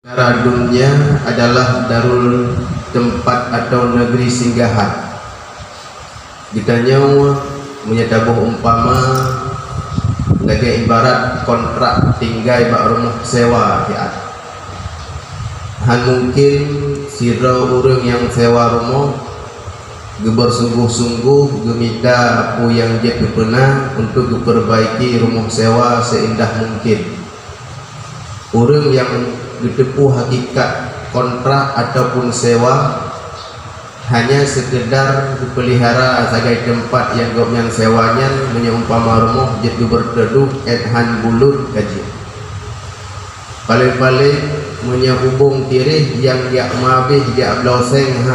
Negara dunia adalah darul tempat atau negeri singgahan. Ditanya menyatabuh umpama sebagai ibarat kontrak tinggal bak rumah sewa tiat. Han mungkin sira urang yang sewa rumah bersungguh-sungguh gemita apa yang dia pernah untuk memperbaiki rumah sewa seindah mungkin. Urang yang ditepuh hakikat kontrak ataupun sewa hanya sekedar dipelihara sebagai tempat yang gopnya sewanya menyumpama rumah jadi berteduh han bulut gaji paling-paling menyahubung tirih yang dia mabih dia bloseng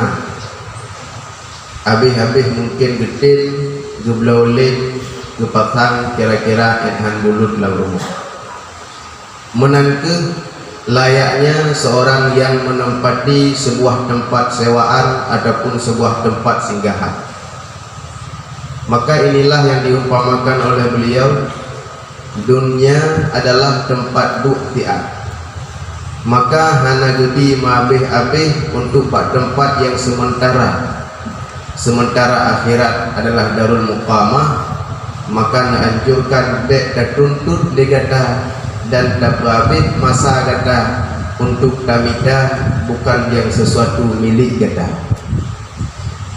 habis-habis mungkin getil geblolin gepasang kira-kira han bulut dalam rumah menangke layaknya seorang yang menempati sebuah tempat sewaan ataupun sebuah tempat singgahan. Maka inilah yang diumpamakan oleh beliau, dunia adalah tempat du'ti'at. Maka hana gedi mabih-abih untuk tempat yang sementara akhirat adalah darul muqamah. Maka naanjurkan dek tertuntut digata dan dapat masa kata untuk tamida bukan yang sesuatu milik kata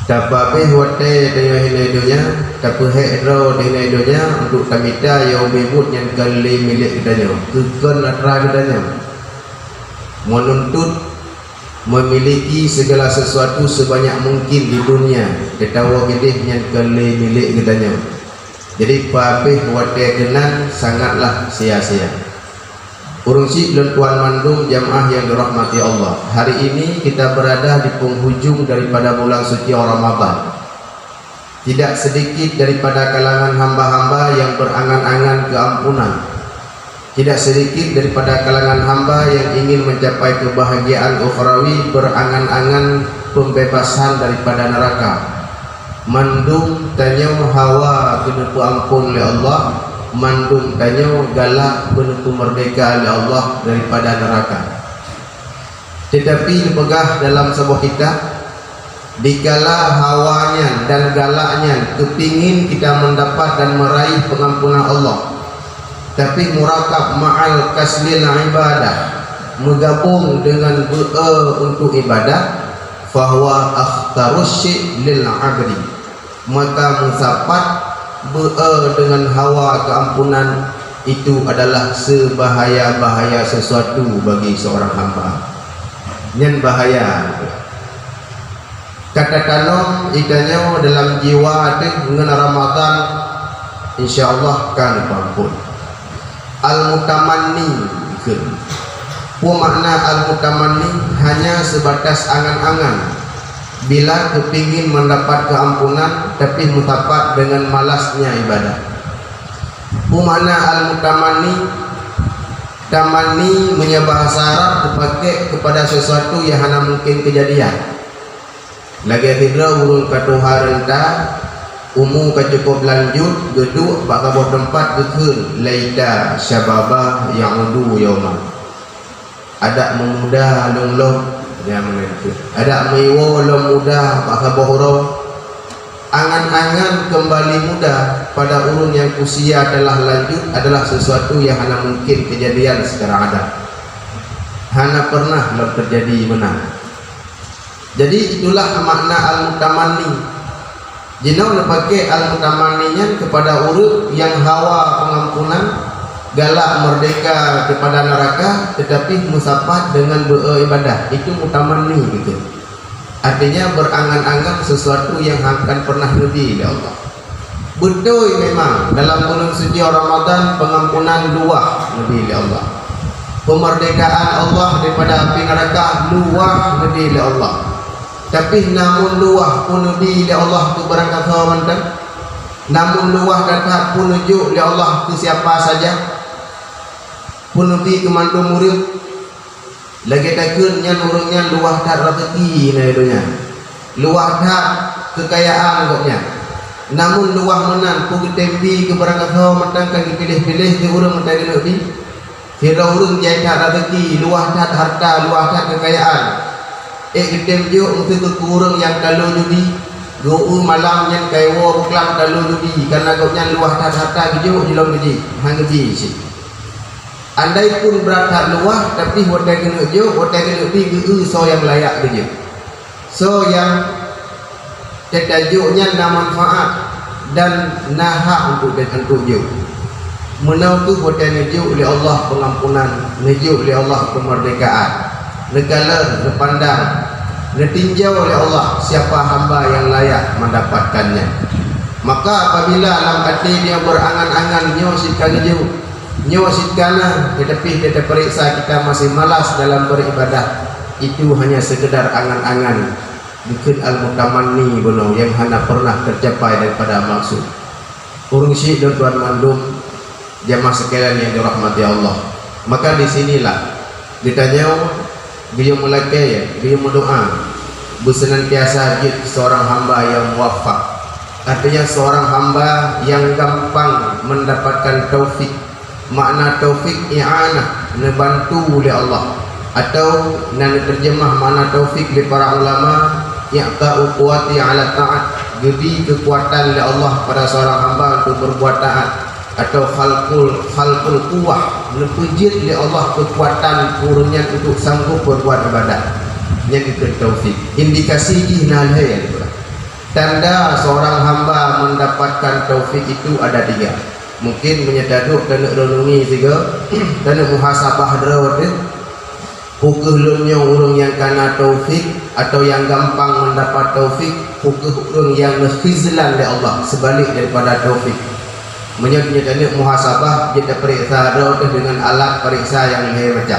dapat wate dengan hidunya dapat hero dengan hidunya untuk tamida yang bebut yang kali milik katanya kekon atra katanya menuntut memiliki segala sesuatu sebanyak mungkin di dunia ketawa gede yang kali milik katanya. Jadi papih wate kenan sangatlah sia-sia. Urungsi dan Tuan Mandung jamaah yang dirahmati Allah. Hari ini kita berada di penghujung daripada bulan suci Ramadan. Tidak sedikit daripada kalangan hamba-hamba yang berangan-angan keampunan. Tidak sedikit daripada kalangan hamba yang ingin mencapai kebahagiaan ukhrawi, berangan-angan pembebasan daripada neraka. Mandung tanya hawa kena ampun oleh Allah. Mandung tanyo galak menuju merdeka oleh Allah daripada neraka. Tetapi dipegah dalam sebuah kitab, dikala hawanya dan galaknya kepingin kita mendapat dan meraih pengampunan Allah, tapi murakab ma'al kaslil ibadah, menggabung dengan untuk ibadah, fahuwa akhtarus syai' lil 'abdi, maka musapat dengan hawa keampunan itu adalah sebahaya-bahaya sesuatu bagi seorang hamba. Yang bahaya kata tanam itanya dalam jiwa dengan Ramadan insyaallah kan ampun. Al-mutamanni makna al-mutamanni hanya sebatas angan-angan bila kepingin mendapat keampunan tapi mutapat dengan malasnya ibadah. Makna al-mutamanni, tamani punya bahasa Arab dipakai kepada sesuatu yang hanya mungkin kejadian. Lagi tidak urung katuha renta umum cukup lanjut geduk bak kabuh tempat gekun laida syababa yang udu yauma. Ada memuda long yang menentu ada meiwo lo muda maka bohro angan-angan kembali muda pada urun yang usia telah lanjut adalah sesuatu yang hanya mungkin kejadian secara ada hanya pernah lo terjadi menang. Jadi itulah makna al-mutamanni. Jinau pakai al-mutamanninya kepada urut yang hawa pengampunan, galak merdeka kepada neraka tetapi musafat dengan beribadah, itu mutamanni gitu. Artinya berangan-angan sesuatu yang akan pernah lebih ya Allah. Betul memang dalam bulan suci Ramadan pengampunan luah lebih ya Allah. Pemerdekaan Allah daripada api neraka luah lebih ya Allah. Tapi namun luah pun lebih ya Allah tu berangkat mantan. Namun luah kata pun ujuk ya Allah tu siapa saja. Punuti kemandung murid lagi takutnya nurungnya luah tak rezeki na dunia luah tak kekayaan koknya namun luah menang ku tembi ke barang kau matangkan dipilih-pilih ke urang mentari lebih Kira urung jai tak rezeki, luah tak harta, luah tak kekayaan. Gedem juk untuk kekurang yang kalau judi, gou malam yang kaiwo buklam kalau judi, karena gopnya luah tak harta juk jelong judi, hang judi sih. Andai pun berat tak luah, tapi hotel kena juk, hotel kena pi geu so yang layak juk. So yang tetajuknya na manfaat dan naha untuk juk. Menau tu hotel nejuk oleh Allah pengampunan, nejuk oleh Allah kemerdekaan, negara nepandang, netinjau oleh Allah siapa hamba yang layak mendapatkannya. Maka apabila dalam hati dia berangan-angan nyosikan nejuk, nyosikana, tetapi kita periksa kita masih malas dalam beribadah, itu hanya sekedar angan-angan, bukan al-mutamanni bono yang hanya pernah tercapai daripada maksud. Urung syik dan tuan mandum jamaah sekalian yang dirahmati Allah. Maka di sinilah ditanya beliau melakaya, beliau berdoa bersenantiasa jadi seorang hamba yang muwafaq. Artinya seorang hamba yang gampang mendapatkan taufik. Makna taufik i'anah, membantu oleh Allah, atau nan terjemah makna taufik oleh para ulama ya'ta'u quwwati 'ala ta'at, jadi kekuatan oleh Allah pada seorang hamba untuk berbuat taat, atau khalqul quwwah, nepujit oleh Allah kekuatan kurunnya untuk sanggup berbuat ibadah. Yang itu taufik. Indikasi jihnalaya, tanda seorang hamba mendapatkan taufik itu ada 3. Mungkin menyedaduk dan renungi tiga dan muhasabah drawat pukul lumnya urung yang kana taufik atau yang gampang mendapat taufik, pukul urung yang khizlan oleh Allah sebalik daripada taufik. Menyedaduk muhasabah kita periksa drawat dengan alat periksa yang lain macam,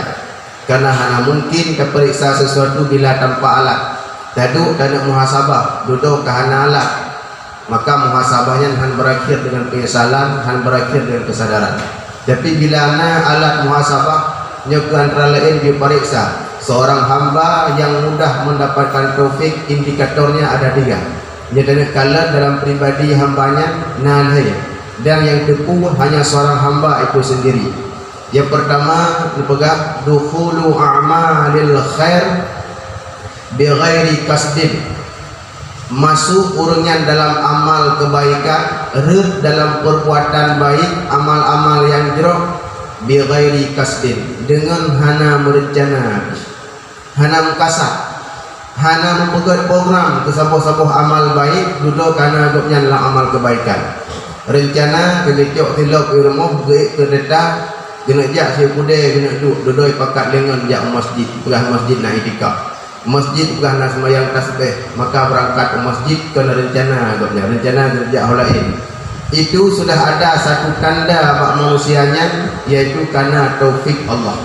karena hanya mungkin kita periksa sesuatu bila tanpa alat. Daduk dan muhasabah duduk ke hana alat, maka muhasabahnya han berakhir dengan penyesalan, han berakhir dengan kesadaran. Tapi bila na alat muhasabah nyoku antara lain diperiksa seorang hamba yang mudah mendapatkan taufik, indikatornya ada 3. Jadi kalau dalam pribadi hambanya nalhay, dan yang tepuh hanya seorang hamba itu sendiri. Yang pertama dipegang dukhulu a'malil khair bighairi kasdin, masuk urungan dalam amal kebaikan, dalam perbuatan baik, amal-amal yang jerok, bighairi kasdin, dengan hana merencana, hana mengkasat, hana membuat program ke sabuh-sabuh amal baik, duduk karena agaknya dalam amal kebaikan. Rencana kelecok tilok irmoh geik ke dedah, kena jak si kudai, kena duduk pakat lengan jak masjid, perah masjid nak itikaf. Masjid bukan nak sembahyang tasbih, maka berangkat ke masjid kena rencana agaknya, rencana kerja lain. Itu sudah ada satu tanda bak manusianya, yaitu karena taufik Allah.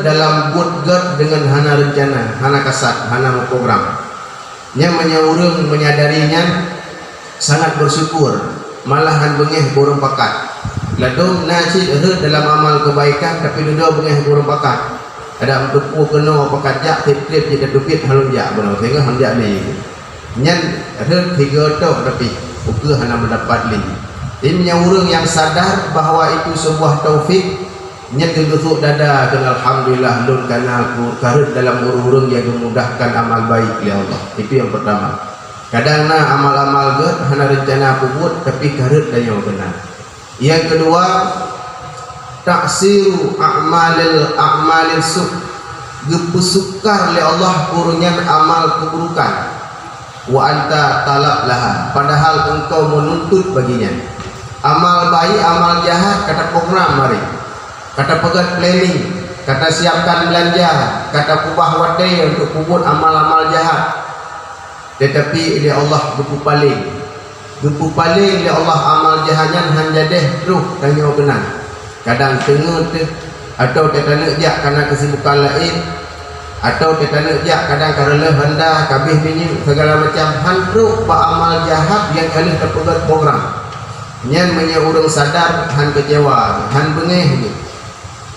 Dalam gut-gut dengan hana rencana, hana kasat, hana program. Yang menyaurung menyadarinya sangat bersyukur, malahan bengih burung pakat. Lalu nasib dalam amal kebaikan, tapi duduk bengih burung pakat. Ada untuk kena pakai jak tip-tip kita dupit halun jak benar sehingga han jak ni nyan ada 3 tok tapi ukur hanya mendapat li. Ini orang yang sadar bahawa itu sebuah taufik, nyan gedusuk dada dengan alhamdulillah lun kana aku karut dalam urung-urung yang memudahkan amal baik oleh Allah. Itu yang pertama. Kadang na amal-amal ged hana rencana aku buat tapi karut dayo benar. Yang kedua, taksiru a'malil suh, gepusukar oleh Allah kurungan amal keburukan. Wa anta talab laha, padahal engkau menuntut baginya. Amal baik, amal jahat, kata program mari, kata pegat planning, kata siapkan belanja, kata kubah wadai untuk kubur amal-amal jahat. Tetapi oleh Allah gepu paling oleh Allah amal jahatnya hanya deh terus tanya benar. Kadang tengah tu, atau kita nak jak kerana kesibukan lain, atau kita nak jak kadang kerana hendak kabih minyak segala macam hantruk amal jahat yang kali terpegat program. Nyan orang sadar han kecewa, han bengih ni.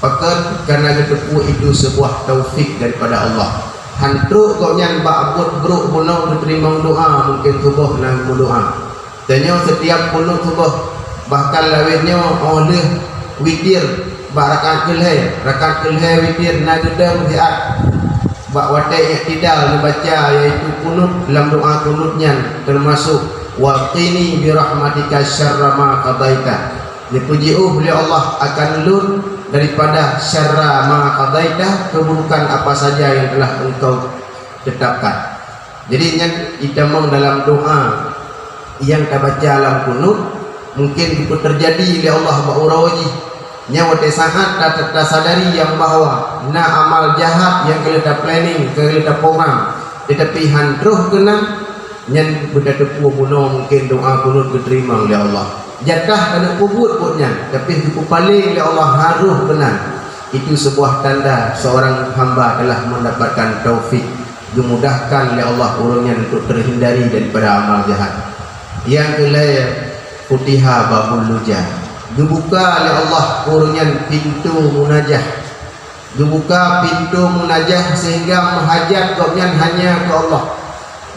Pakat kerana ketepu itu sebuah taufik daripada Allah. Hantruk kau nyan ba'bud beruk bunau diterima doa, mungkin subuh nang berdoa. Tanya setiap punuk subuh, bahkan lawinnya oleh witir rakaat kelhe witir na gedang hiat bak watai iktidal membaca yaitu kunut dalam doa kunutnya termasuk waqini bi rahmatika syarra ma qadaita. Dipuji oleh Allah akan lur daripada syarra ma qadaita, keburukan apa saja yang telah engkau tetapkan. Jadi kita mau dalam doa yang kita baca dalam kunut mungkin itu terjadi oleh Allah ba'urawaji nyawa saat tak sadari yang bahawa na amal jahat yang kita planning kita program tetapi handruh kena nyen benda tepu bunuh mungkin doa kunut diterima oleh Allah jatah kena kubut putnya tapi itu paling oleh Allah haruh kena. Itu sebuah tanda seorang hamba telah mendapatkan taufik dimudahkan oleh Allah urungnya untuk terhindari daripada amal jahat. Yang kelima Futiha babul lujah, dibuka oleh Allah urungnya pintu munajah, dibuka pintu munajah sehingga menghajat gopnya hanya ke Allah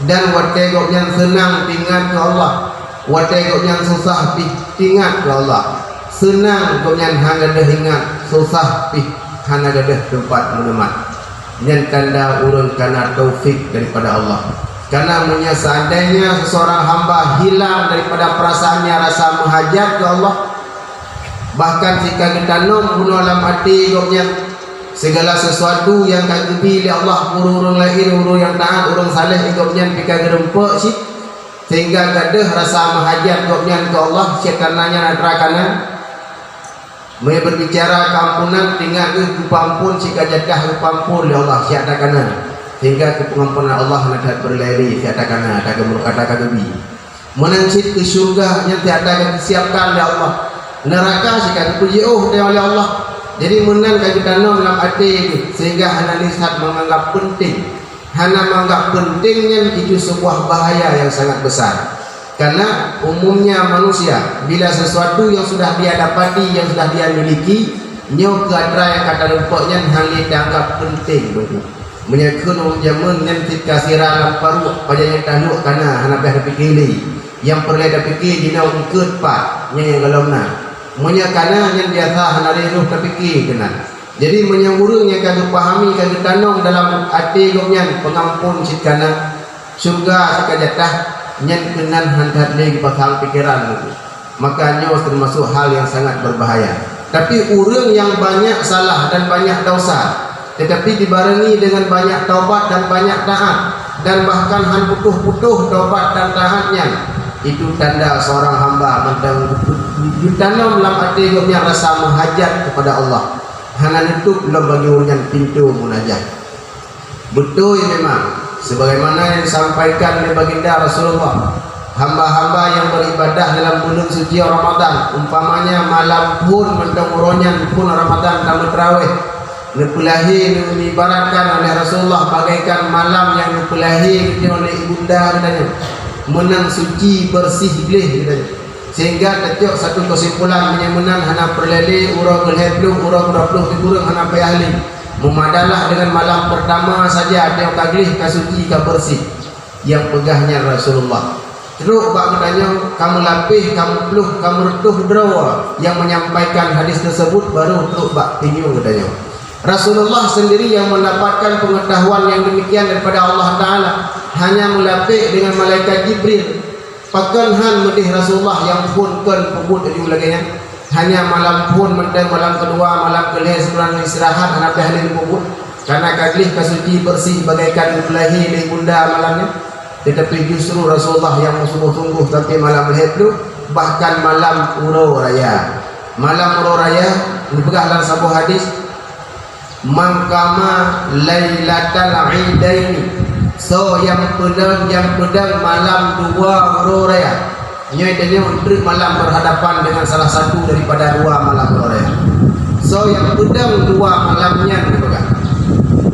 dan watai gopnya senang pingat ke Allah, watai gopnya susah pingat ke Allah, senang gopnya hanya dah ingat, susah hanya dah tempat menemat. Dan tanda urun karena taufik daripada Allah. Karena seandainya seseorang hamba hilang daripada perasaannya rasa menghajat ke Allah, bahkan jika kita bunuh dalam hati gopnya segala sesuatu yang kagebi oleh Allah, urung lahir, urung yang taat, urung saleh gopnya pika gerempek sih sehingga gadah rasa menghajat gopnya ke Allah sekananya nadrakanan mereka berbicara keampunan tinggal ke pampun jika jadah pampun oleh Allah siadakanana sehingga kepengampunan Allah nak berlari siadakanana tak kata kebi menangsit ke syurga yang tiada disiapkan oleh Allah neraka jika dipuji oleh Allah. Jadi menang kita dalam hati itu sehingga hana lihat menganggap penting, hana menganggap pentingnya itu sebuah bahaya yang sangat besar. Karena umumnya manusia bila sesuatu yang sudah dia dapati, yang sudah dia miliki, nyo kadra yang kata lupaknya hal dianggap penting begitu. Menyakun zaman yang dikasih alam paru pada yang taluk karena hana dah fikir yang perlu ada fikir dina ungkut pak yang galomna. Menyakana yang biasa hana riruh terfikir kena. Jadi menyamurung yang kagak pahami kagak tanong dalam hati gopnya pengampun cikana surga jika jatah nyen kenan hantar lagi pasang pikiran itu. Makanya termasuk hal yang sangat berbahaya. Tapi orang yang banyak salah dan banyak dosa tetapi dibarengi dengan banyak taubat dan banyak taat dan bahkan han putuh-putuh taubat dan taatnya, itu tanda seorang hamba ditanam dalam hati gopnya rasa menghajat kepada Allah. Hana nutup belum bagi orang pintu munajat. Betul memang sebagaimana yang disampaikan oleh baginda Rasulullah, hamba-hamba yang beribadah dalam bulan suci Ramadan umpamanya malam pun mentang uronyan pun Ramadan tamu tarawih nepulahi diibaratkan oleh Rasulullah bagaikan malam yang nepulahi oleh ibunda katanya menang suci bersih boleh katanya. Sehingga tercok satu kesimpulan menang hana perlele urang gelhedlu urang 20 kurang hana pe ahli memadalah dengan malam pertama saja dia kaglih ka suci ka bersih yang pegahnya Rasulullah. Terus bak katanya kamu lapih kamu peluh kamu retuh drawa yang menyampaikan hadis tersebut baru terus bak tinju katanya. Rasulullah sendiri yang mendapatkan pengetahuan yang demikian daripada Allah Ta'ala hanya melapik dengan malaikat Jibril. Pakan han medih Rasulullah yang pun kan pebut di ulaganya hanya malam pun mentang malam kedua malam kelih sebelum istirahat anak ahli pebut karena kaglih kasuci bersih bagaikan belahi di bunda malamnya. Tetapi justru Rasulullah yang sungguh-sungguh tapi malam itu bahkan malam uro raya dipegang dalam sebuah hadis mangkama lailatal idaini so yang pedang malam dua uro raya nyatanya untuk malam berhadapan dengan salah satu daripada dua malam uro raya so yang pedang dua malamnya dipegang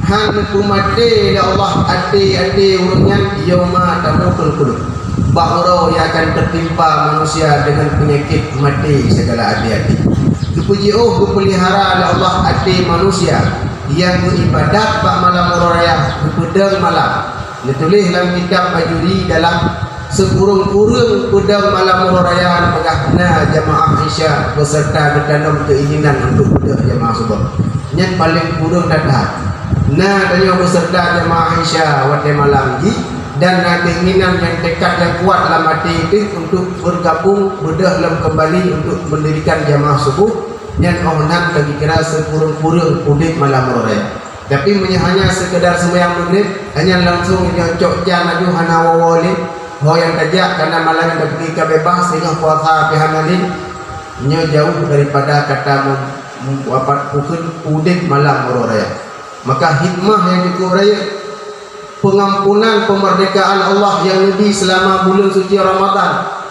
han kumate ya Allah ati urunnya yauma tamukul qulub bahro yang akan tertimpa manusia dengan penyakit mati segala hati-hati. Dipuji dipelihara oleh Allah hati manusia yang beribadat pada malam raya pedang malam. Ditulis dalam kitab Bajuri dalam sekurung-kurung pada malam rayaan pegahna jamaah Isya beserta bertanam keinginan untuk pada jamaah subuh. Yang paling kurung datang. Nah, tanya beserta jamaah Isya waktu malam ji dan keinginan yang tekad yang kuat dalam hati itu untuk bergabung berdalam kembali untuk mendirikan jamaah subuh yang orang bagi kira sekurung-kurung udit malam raya. Tapi hanya sekedar sembahyang maghrib hanya langsung nyocok jam aju hana wawali ho yang tajak karena malam yang pergi ke bebas sehingga puasa pihanalin nyo jauh daripada kata wapat pukul udit malam raya. Maka hikmah yang cukup raya pengampunan kemerdekaan Allah yang lebih selama bulan suci Ramadan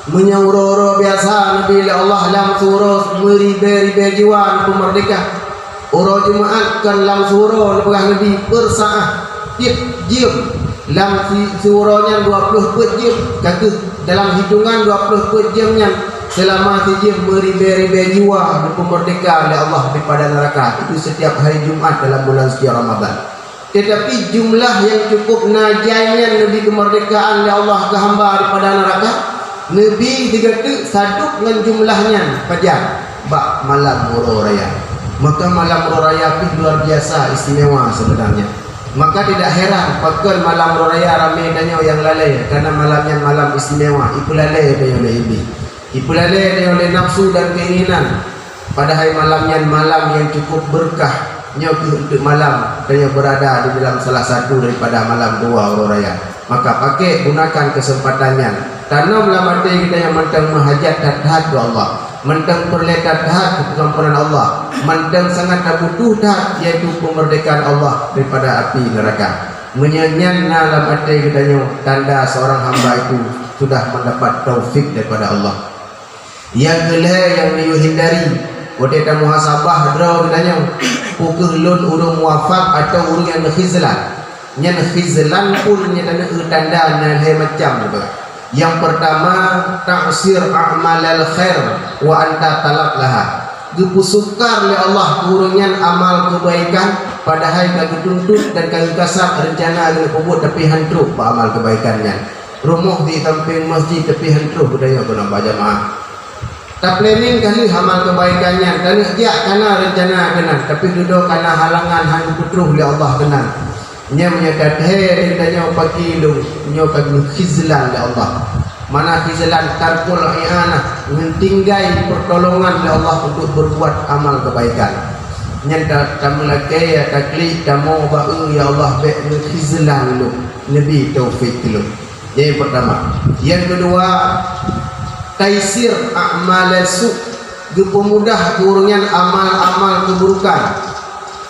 menyuruh biasa Nabi Allah dalam surah meribe-ribe jiwa pemerdeka orang Jumaat kan dalam surah lepas Nabi bersaah tiap jam dalam surahnya 20 jam kata dalam hitungan 20 jamnya selama sejam meribe-ribe jiwa pemerdeka oleh Allah daripada neraka itu setiap hari Jumaat dalam bulan suci Ramadan. Tetapi jumlah yang cukup najainya Nabi kemerdekaan oleh Allah ke hamba daripada neraka Nabi digatu saduk dengan jumlahnya pajak bak malam raya. Maka malam raya itu luar biasa istimewa sebenarnya. Maka tidak heran pakal malam raya ramai danyo yang lalai karena malamnya malam istimewa. Ipu lalai danyo oleh ibi. Ipu lalai danyo oleh nafsu dan keinginan. Padahal malamnya malam yang cukup berkah. Nyo untuk malam danyo berada di dalam salah satu daripada malam dua raya. Maka pakai gunakan kesempatannya. Tanamlah mati kita yang mentang menghajat dadhat ke Allah, mentang perlekat dadhat ke pengampunan Allah, mentang sangat butuh dadhat yaitu kemerdekaan Allah daripada api neraka. Menyanyian dalam mati kita yang tanda seorang hamba itu sudah mendapat taufik daripada Allah. Yang gelai yang dihindari, wadai muhasabah draw kita yang pukul lun urung muafak atau urung yang khizlan. Yang khizlan pun nyatanya tanda nilai macam tu. Yang pertama taksir a'malal khair wa anta talab laha. Dipusukar oleh Allah kurungan amal kebaikan padahal kau tuntut dan kau kasar rencana dengan kubur tapi hantruk amal kebaikannya. Rumah di samping masjid tapi hantruk budaya kena berjamaah. Tak planning kali amal kebaikannya dan dia karena rencana kena tapi duduk karena halangan hanya putruh oleh Allah kena. Nya menyatakan hei danya pagi lu nyo kagum khizlan oleh Allah. Mana khizlan tarkul i'anah mentinggai pertolongan oleh Allah untuk berbuat amal kebaikan. Nya kamu lagi ya takli kamu bau ya Allah be khizlan lu nabi taufik lu. Yang pertama. Yang kedua taisir a'mal su dipermudah kurungan amal-amal keburukan.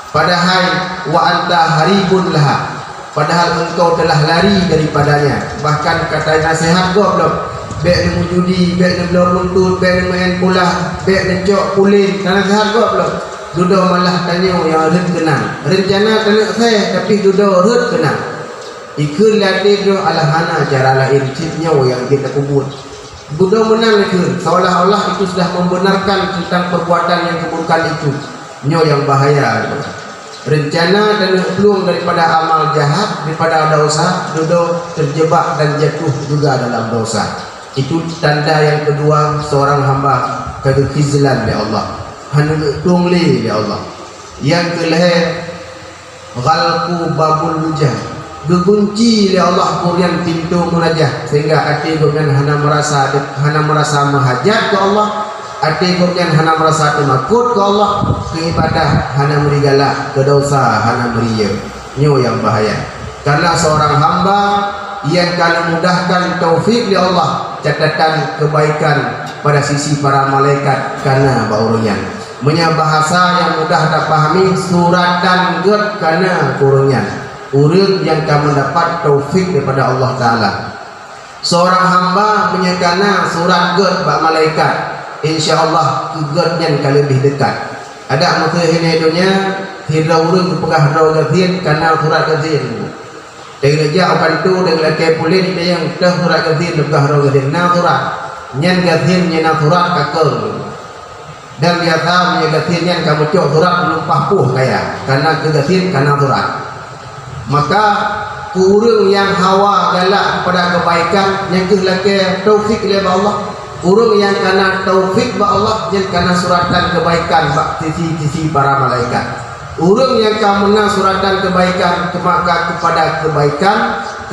Padahal wa anta haribun laha, padahal engkau telah lari daripadanya. Bahkan kata nasihat gua belum baik mujudi, baik belum untuk, baik main pula, baik jok kulit. Nasihat gua belum duduk malah tanya yang red kenal rencana kena saya tapi duduk red kenal ikut latih do alahana cara lain cipnya yang kita kubur duduk menang ikut seolah-olah itu sudah membenarkan tentang perbuatan yang keburukan itu nyo yang bahaya. Rencana dan peluang daripada amal jahat, daripada dosa, duduk terjebak dan jatuh juga dalam dosa. Itu tanda yang kedua seorang hamba kekhizlan oleh Allah. Hanya tungli oleh Allah. Yang kelihatan ghalqu babul wujah. Dikunci oleh Allah kurian pintu munajat sehingga hati kemudian hana merasa menghajat ke Allah. Hati kemudian hana merasa takut ke Allah, ke ibadah hana merigala, ke dosa hana meriya. Nyo yang bahaya. Karena seorang hamba yang kalau mudahkan taufik oleh Allah, catatan kebaikan pada sisi para malaikat karena baurunya. Punya bahasa yang mudah dipahami suratan get karena kurungnya. Urut yang kamu dapat taufik daripada Allah Taala. Seorang hamba punya karena surat get bak malaikat. InsyaAllah kegatnya kali lebih dekat. Ada masa ini dunia hirau urut pegah rau gazin karena surat gazin. Dengan dia akan tu dengan laki pulin dia yang dah surat gazin pegah rau gazin. Nah surat nyan gazin nyan surat kakal. Dan biasa punya gazin nyan kamu cok surat belum papuh kaya karena ke gazin karena surat. Maka kurang yang hawa galak kepada kebaikan yang kehlake taufik oleh Allah. Kurang yang kena taufik ba Allah yang kena suratan kebaikan bak sisi para malaikat. Urang yang kamu menang suratan kebaikan maka kepada kebaikan,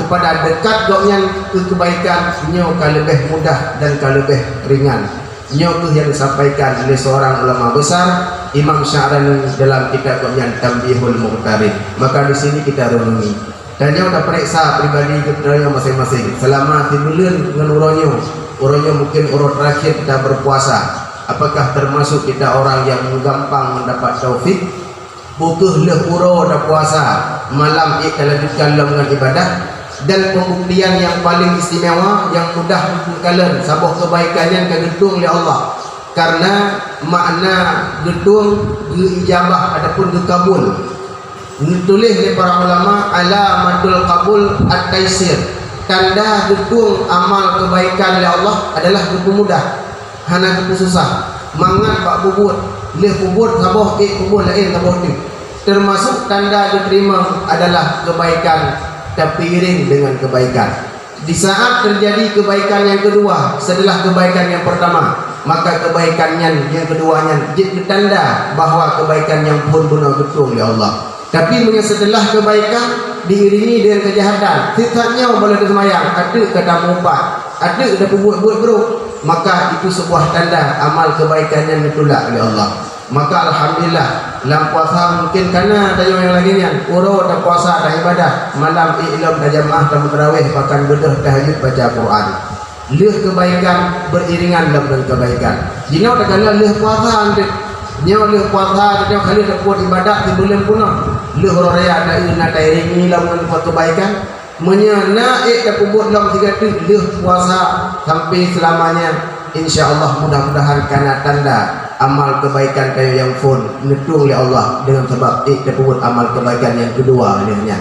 kepada dekat doknya ke kebaikan nyo ka lebih mudah dan ka lebih ringan. Nyo tu yang disampaikan oleh seorang ulama besar Imam Sya'rani dalam kitab doknya Tambihul Muqtarid. Maka di sini kita renungi. Dan nyo dah periksa pribadi kita masing-masing. Selama 3 bulan dengan uronyo mungkin urut terakhir kita berpuasa. Apakah termasuk kita orang yang gampang mendapat taufik? Butuh uro dah puasa malam lanjutkan dengan ibadah. Dan pembuktian yang paling istimewa yang mudah kalian sabah kebaikannya ke gedung oleh Allah. Karena makna gedung ijabah ataupun kabul. Ditulis oleh para ulama alamatul qabul at-taisir. Tanda gedung amal kebaikan oleh Allah adalah gedung mudah. Hana gedung susah. Mangat pak bubut, leh bubut sabah bubut lain sabah ni. Termasuk tanda diterima adalah kebaikan terpiring dengan kebaikan. Di saat terjadi kebaikan yang kedua setelah kebaikan yang pertama, maka kebaikannya yang keduanya jadi tanda bahawa kebaikan yang pun benar betul oleh Allah. Tapi setelah kebaikan diiringi dengan kejahatan, sisanya boleh bersemayang, ada kata mengumpat, ada kata buat bro, maka itu sebuah tanda amal kebaikannya ditolak oleh Allah. Maka alhamdulillah dalam puasa mungkin karena ada yang lainnya urut dah puasa dah ibadah malam iklam dah jamaah dah tarawih bahkan bedah tahajud baca Quran. Leh kebaikan beriringan dalam kebaikan. Jika dah kala leh puasa ande nyo leh puasa dia kali dah buat ibadah di bulan punah. Leh raya dah nak iringi dalam kebaikan. Menyana dah buat dalam 3 tu leh puasa sampai selamanya. InsyaAllah mudah-mudahan karena tanda amal kebaikan kayu yang pun netung oleh Allah dengan sebab tersebut amal kebaikan yang kedua olehnya.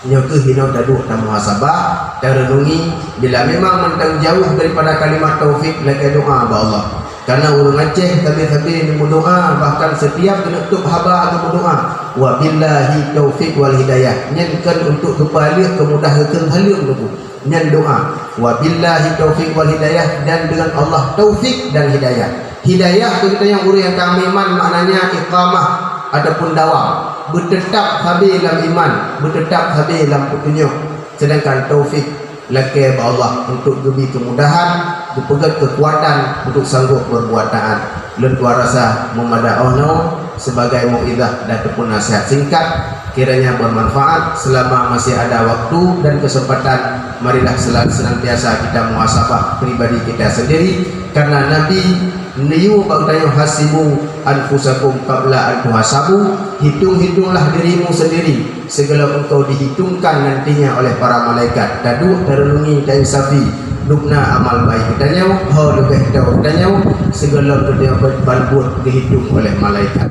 Nyo ke hina dadu dan muhasabah dan renungi bila memang mentang jauh daripada kalimat taufik lagi doa ba Allah. Karena urang Aceh tapi berdoa bahkan setiap penutup haba atau berdoa wa billahi taufik wal hidayah. Nyenkan untuk kebalik kemudahan halim tu. Nyen doa wa billahi taufik wal hidayah dan dengan Allah taufik dan hidayah. Hidayah itu kita yang urang yang kami iman maknanya iqamah ataupun dawam, bertetap sabi dalam iman, bertetap sabi dalam petunjuk. Sedangkan taufik laki Allah untuk lebih kemudahan, dipegat kekuatan untuk sanggup berbuat taat. Lentua rasa memada'ono sebagai mu'idah dan ataupun nasihat singkat kiranya bermanfaat. Selama masih ada waktu dan kesempatan, marilah senantiasa kita muhasabah pribadi kita sendiri. Karena Nabi niyu bagdayo hasibu anfusakum qabla an tuhasabu. Hitung-hitunglah dirimu sendiri segala engkau dihitungkan nantinya oleh para malaikat. Dadu terenungi dan safi dukna amal baik kita nyaw, hau lebih tahu kita nyaw segala benda balbut dihitung oleh malaikat.